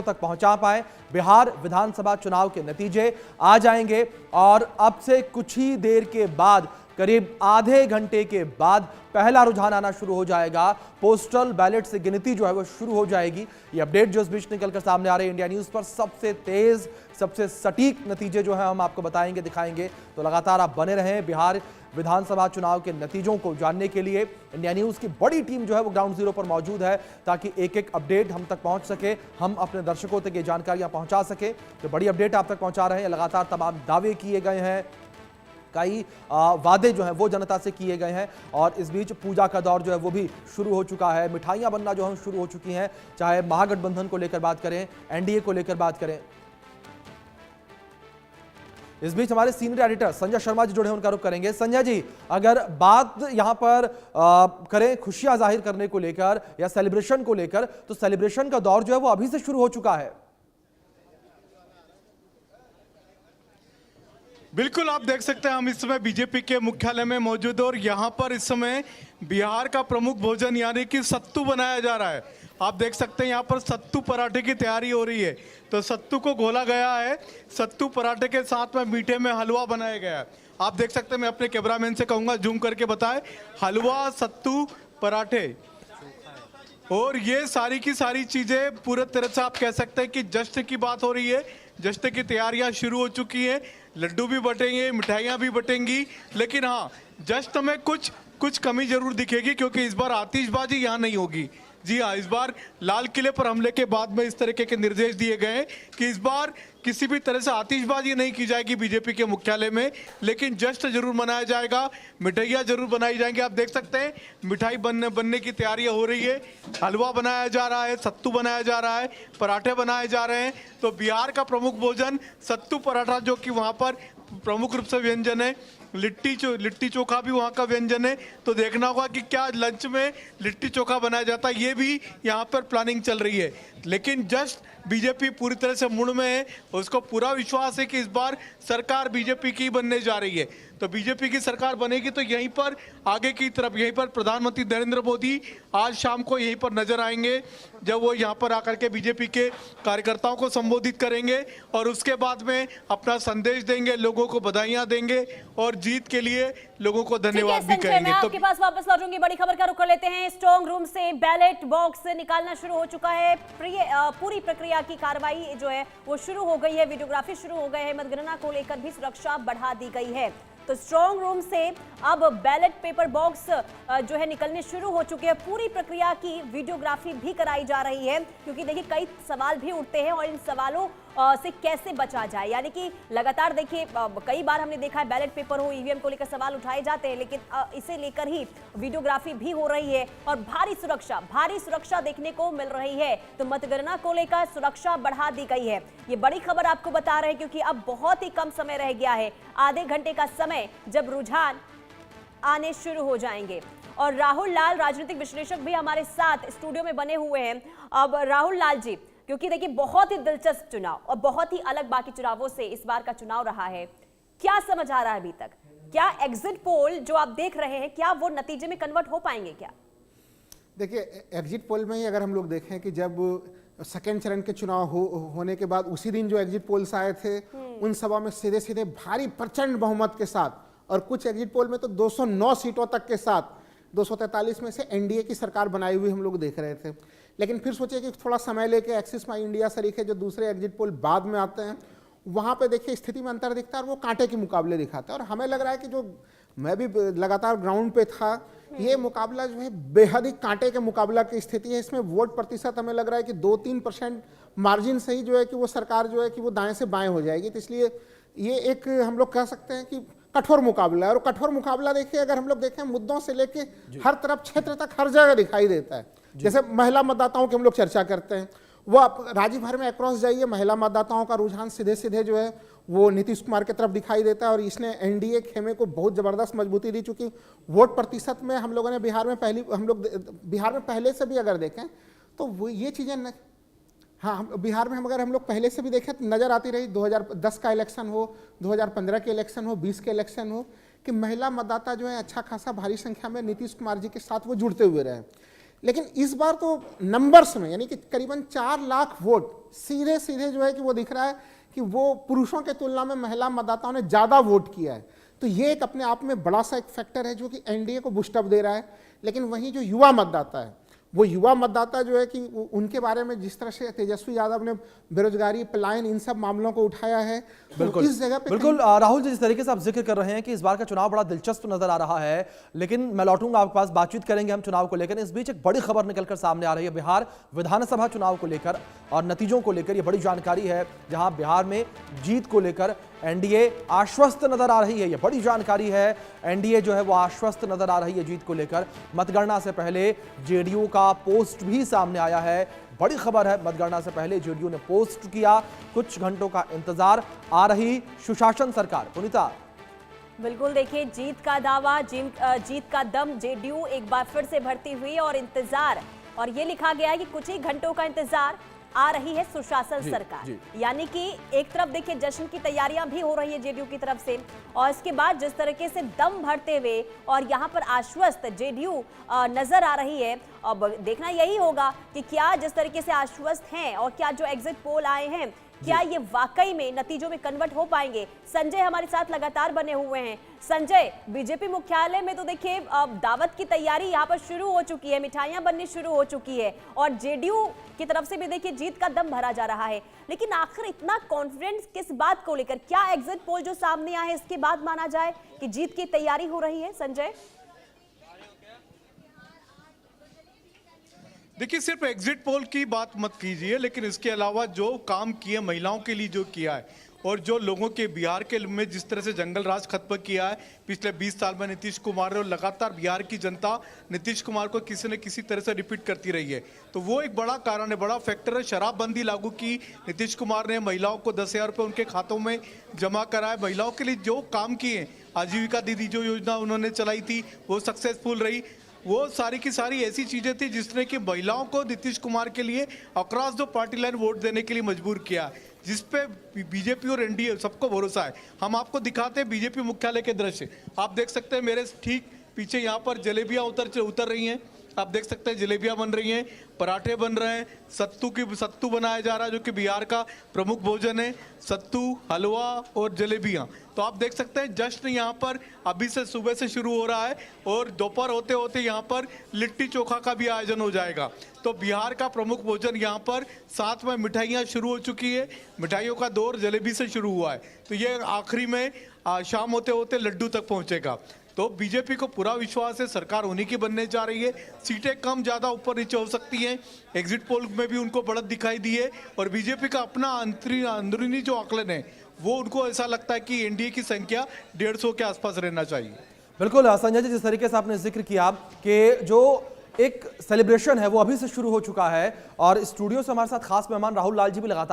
तक पहुंचा पाए। बिहार विधानसभा चुनाव के नतीजे आ जाएंगे और अब से कुछ ही देर के बाद, करीब आधे घंटे के बाद पहला रुझान आना शुरू हो जाएगा। पोस्टल बैलेट से गिनती जो है वो शुरू हो जाएगी। ये अपडेट जो इस बीच निकलकर सामने आ रहे हैं इंडिया न्यूज पर, सबसे तेज, सबसे सटीक नतीजे जो है हम आपको बताएंगे, दिखाएंगे। तो लगातार आप बने रहें बिहार विधानसभा चुनाव के नतीजों को जानने के लिए। इंडिया न्यूज की बड़ी टीम जो है वो ग्राउंड जीरो पर मौजूद है, ताकि एक एक अपडेट हम तक पहुंच सके, हम अपने दर्शकों तक ये जानकारियां पहुंचा सके। तो बड़ी अपडेट आप तक पहुंचा रहे हैं। लगातार तमाम दावे किए गए हैं, कई वादे जो हैं वो जनता से किए गए हैं, और इस बीच पूजा का दौर जो है वो भी शुरू हो चुका है। मिठाइयां बनना जो है शुरू हो चुकी हैं, चाहे महागठबंधन को लेकर बात करें, एनडीए को लेकर बात करें। इस बीच हमारे सीनियर एडिटर संजय शर्मा जी जुड़े हैं, उनका रुख करेंगे। संजय जी, अगर बात यहां पर करें खुशियां जाहिर करने को लेकर या सेलिब्रेशन को लेकर, तो सेलिब्रेशन का दौर जो है वो अभी से शुरू हो चुका है। बिल्कुल, आप देख सकते हैं हम इस समय बीजेपी के मुख्यालय में मौजूद है और यहाँ पर इस समय बिहार का प्रमुख भोजन यानी कि सत्तू बनाया जा रहा है। आप देख सकते हैं यहाँ पर सत्तू पराठे की तैयारी हो रही है। तो सत्तू को घोला गया है, सत्तू पराठे के साथ में मीठे में हलवा बनाया गया है। आप देख सकते हैं, मैं अपने कैमरामैन से कहूँगा जूम करके बताएं, हलवा, सत्तू, पराठे और ये सारी की सारी चीज़ें पूरे तरह से आप कह सकते हैं कि जश्न की बात हो रही है। जश्न की तैयारियां शुरू हो चुकी हैं, लड्डू भी बटेंगे, मिठाइयां भी बटेंगी। लेकिन हाँ, जश्न में कुछ कमी जरूर दिखेगी, क्योंकि इस बार आतिशबाजी यहाँ नहीं होगी। जी हाँ, इस बार लाल किले पर हमले के बाद में इस तरीके के निर्देश दिए गए हैं कि इस बार किसी भी तरह से आतिशबाजी नहीं की जाएगी बीजेपी के मुख्यालय में, लेकिन जश्न जरूर मनाया जाएगा, मिठाइयाँ जरूर बनाई जाएंगी। आप देख सकते हैं मिठाई बनने की तैयारियां हो रही है, हलवा बनाया जा रहा है, सत्तू बनाया जा रहा है, पराठे बनाए जा रहे हैं। तो बिहार का प्रमुख भोजन सत्तू पराठा, जो कि वहाँ पर प्रमुख रूप से व्यंजन है। लिट्टी चोखा भी वहाँ का व्यंजन है। तो देखना होगा कि क्या लंच में लिट्टी चोखा बनाया जाता है, ये भी यहाँ पर प्लानिंग चल रही है। लेकिन जस्ट बीजेपी पूरी तरह से मुड़ में है, उसको पूरा विश्वास है कि इस बार सरकार बीजेपी की बनने जा रही है। तो बीजेपी की सरकार बनेगी तो यहीं पर आगे की तरफ, यहीं पर प्रधानमंत्री नरेंद्र मोदी आज शाम को यहीं पर नजर आएंगे, जब वो यहाँ पर आकर के बीजेपी के कार्यकर्ताओं को संबोधित करेंगे और उसके बाद में अपना संदेश देंगे, लोगों को बधाइयां देंगे और जीत के लिए लोगों को धन्यवाद भी कहेंगे। मैं आपके पास वापस लौटूंगी। बड़ी खबर का रुख कर लेते हैं। स्ट्रांग रूम से बैलेट बॉक्स निकालना शुरू हो चुका है। पूरी प्रक्रिया की कार्रवाई जो है वो शुरू हो गई है, वीडियोग्राफी शुरू हो गए हैं। मतगणना को लेकर भी सुरक्षा बढ़ा दी गई है। तो स्ट्रांग रूम से अब बैलेट पेपर बॉक्स जो है निकलने शुरू हो चुके हैं। पूरी प्रक्रिया की वीडियोग्राफी भी कराई जा रही है, क्योंकि देखिए कई सवाल भी उठते हैं और इन सवालों से कैसे बचा जाए। यानी कि लगातार देखिए कई बार हमने देखा है बैलेट पेपर हो, ईवीएम को लेकर सवाल उठाए जाते हैं, लेकिन इसे लेकर ही वीडियोग्राफी भी हो रही है और भारी सुरक्षा देखने को मिल रही है। तो मतगणना को लेकर सुरक्षा बढ़ा दी गई है। ये बड़ी खबर आपको बता रहे हैं, क्योंकि अब बहुत ही कम समय रह गया है, आधे घंटे का समय, जब रुझान आने शुरू हो जाएंगे। और राहुल लाल, राजनीतिक विश्लेषक, भी हमारे साथ स्टूडियो में बने हुए हैं। अब राहुल लाल जी, क्योंकि देखिए बहुत ही दिलचस्प चुनाव और बहुत ही अलग बाकी चुनावों से इस बार का चुनाव रहा है, क्या समझ आ रहा है अभी तक? क्या एग्जिट पोल जो आप देख रहे हैं, क्या वो नतीजे में कन्वर्ट हो पाएंगे क्या? देखिए, एग्जिट पोल में ही अगर हम लोग देखें कि जब सेकेंड चरण के चुनाव होने के बाद उसी दिन जो एग्जिट पोल्स आए थे, उन सभा में सीधे सीधे भारी प्रचंड बहुमत के साथ, और कुछ एग्जिट पोल में तो 209 सीटों तक के साथ, 243 में से एनडीए की सरकार बनाई हुई हम लोग देख रहे थे। लेकिन फिर सोचिए कि थोड़ा समय लेके एक्सिस माई इंडिया सरीखे जो दूसरे एग्जिट पोल बाद में आते हैं, वहाँ पे देखिए स्थिति में अंतर दिखता है और वो कांटे के मुकाबले दिखाता है। और हमें लग रहा है कि जो मैं भी लगातार ग्राउंड पे था, ये मुकाबला जो है बेहद ही कांटे के मुकाबला की स्थिति है। इसमें वोट प्रतिशत हमें लग रहा है कि 2-3% मार्जिन से ही जो है कि वो सरकार जो है कि वो दाएं से बाएं हो जाएगी। तो इसलिए ये एक हम लोग कह सकते हैं कि कठोर मुकाबला है। और कठोर मुकाबला देखिए, अगर हम लोग देखें मुद्दों से लेके हर तरफ, क्षेत्र तक, हर जगह दिखाई देता है। जैसे महिला मतदाताओं की हम लोग चर्चा करते हैं, वो आप राज्य भर में अक्रॉस जाइए, महिला मतदाताओं का रुझान सीधे सीधे जो है वो नीतीश कुमार की तरफ दिखाई देता है। और इसने एनडीए खेमे को बहुत जबरदस्त मजबूती दी। चूंकि वोट प्रतिशत में हम लोगों ने बिहार में पहले से भी अगर देखें तो वो ये चीजें हाँ, बिहार में अगर हम लोग पहले से भी देखें तो नजर आती रही। 2010 का इलेक्शन हो, 2015 के इलेक्शन हो, 20 के इलेक्शन हो, कि महिला मतदाता जो है अच्छा खासा भारी संख्या में नीतीश कुमार जी के साथ वो जुड़ते हुए रहे। लेकिन इस बार तो नंबर्स में यानी कि करीबन 4 लाख वोट सीधे सीधे जो है कि वो दिख रहा है कि वो पुरुषों के तुलना में महिला मतदाताओं ने ज़्यादा वोट किया है। तो ये एक अपने आप में बड़ा सा एक फैक्टर है जो कि एनडीए को बूस्टअप दे रहा है। लेकिन वहीं जो युवा मतदाता है, वो युवा मतदाता जो है कि उनके बारे में जिस तरह से तेजस्वी यादव ने बेरोजगारी, पलायन, इन सब मामलों को उठाया है, तो इस जगह पे बिल्कुल राहुल जी, जिस तरीके से आप जिक्र कर रहे हैं कि इस बार का चुनाव बड़ा दिलचस्प नजर आ रहा है, लेकिन मैं लौटूंगा आपके पास, बातचीत करेंगे हम चुनाव को लेकर। इस बीच एक बड़ी खबर निकलकर सामने आ रही है बिहार विधानसभा चुनाव को लेकर और नतीजों को लेकर। यह बड़ी जानकारी है, जहां बिहार में जीत को लेकर एनडीए आश्वस्त नजर आ रही है। यह बड़ी जानकारी है, एनडीए जो है वो आश्वस्त नजर आ रही है जीत को लेकर। मतगणना से पहले जेडीयू का पोस्ट भी सामने आया है, बड़ी खबर है। मतगणना से पहले जेडीयू ने पोस्ट किया, कुछ घंटों का इंतजार, आ रही सुशासन सरकार। पुनीता, बिल्कुल, देखिए जीत का दावा, जीत का दम, जेडीयू एक बार फिर से भरती हुई और इंतजार, और ये लिखा गया है कि कुछ ही घंटों का इंतजार, आ रही है सुशासन सरकार। यानी कि एक तरफ देखिए जश्न की तैयारियां भी हो रही है जेडीयू की तरफ से, और इसके बाद जिस तरीके से दम भरते हुए और यहां पर आश्वस्त जेडीयू नजर आ रही है। अब देखना यही होगा कि क्या जिस तरीके से आश्वस्त हैं और क्या जो एग्जिट पोल आए हैं, क्या ये वाकई में नतीजों में कन्वर्ट हो पाएंगे। संजय हमारे साथ लगातार बने हुए हैं। संजय, बीजेपी मुख्यालय में तो देखिए दावत की तैयारी यहाँ पर शुरू हो चुकी है, मिठाइयां बननी शुरू हो चुकी है, और जेडीयू की तरफ से भी देखिए जीत का दम भरा जा रहा है। लेकिन आखिर इतना कॉन्फिडेंस किस बात को लेकर? क्या एग्जिट पोल जो सामने आए इसके बाद माना जाए कि जीत की तैयारी हो रही है? संजय, देखिए, सिर्फ एग्जिट पोल की बात मत कीजिए, लेकिन इसके अलावा जो काम किए महिलाओं के लिए जो किया है, और जो लोगों के बिहार के में जिस तरह से जंगल राज खत्म किया है पिछले 20 साल में नीतीश कुमार ने, और लगातार बिहार की जनता नीतीश कुमार को किसी न किसी तरह से रिपीट करती रही है, तो वो एक बड़ा कारण है, बड़ा फैक्टर है। शराबबंदी लागू की नीतीश कुमार ने, महिलाओं को 10,000 रुपये उनके खातों में जमा कराए, महिलाओं के लिए जो काम किए, आजीविका दीदी जो योजना उन्होंने चलाई थी वो सक्सेसफुल रही। वो सारी की सारी ऐसी चीजें थी जिसने कि महिलाओं को नीतीश कुमार के लिए across the party line vote देने के लिए मजबूर किया, जिसपे बीजेपी और एनडीए सबको भरोसा है। हम आपको दिखाते हैं बीजेपी मुख्यालय के दृश्य। आप देख सकते हैं मेरे ठीक पीछे यहाँ पर जलेबियां उतर रही हैं। आप देख सकते हैं जलेबियां बन रही हैं, पराठे बन रहे हैं, सत्तू बनाया जा रहा है जो कि बिहार का प्रमुख भोजन है, सत्तू, हलवा और जलेबियां। तो आप देख सकते हैं जश्न यहाँ पर अभी से सुबह से शुरू हो रहा है, और दोपहर होते होते यहाँ पर लिट्टी चोखा का भी आयोजन हो जाएगा। तो बिहार का प्रमुख भोजन यहाँ पर, साथ में मिठाइयाँ शुरू हो चुकी है, मिठाइयों का दौर जलेबी से शुरू हुआ है, तो ये आखिरी में शाम होते होते लड्डू तक पहुँचेगा। तो बीजेपी को पूरा विश्वास है, सरकार उन्हीं की बनने जा रही है, सीटें कम ज्यादा ऊपर नीचे हो सकती हैं, एग्जिट पोल में भी उनको बढ़त दिखाई दी है, और बीजेपी का अपना अंदरूनी जो आकलन है वो उनको ऐसा लगता है कि एनडीए की संख्या 150 के आसपास रहना चाहिए। बिल्कुल संजय जी, जिस तरीके से आपने जिक्र किया कि जो एक सेलिब्रेशन है वो अभी से शुरू हो चुका है, और स्टूडियो से हमारे साथ खास मेहमान राहुल लाल जी भी लगातार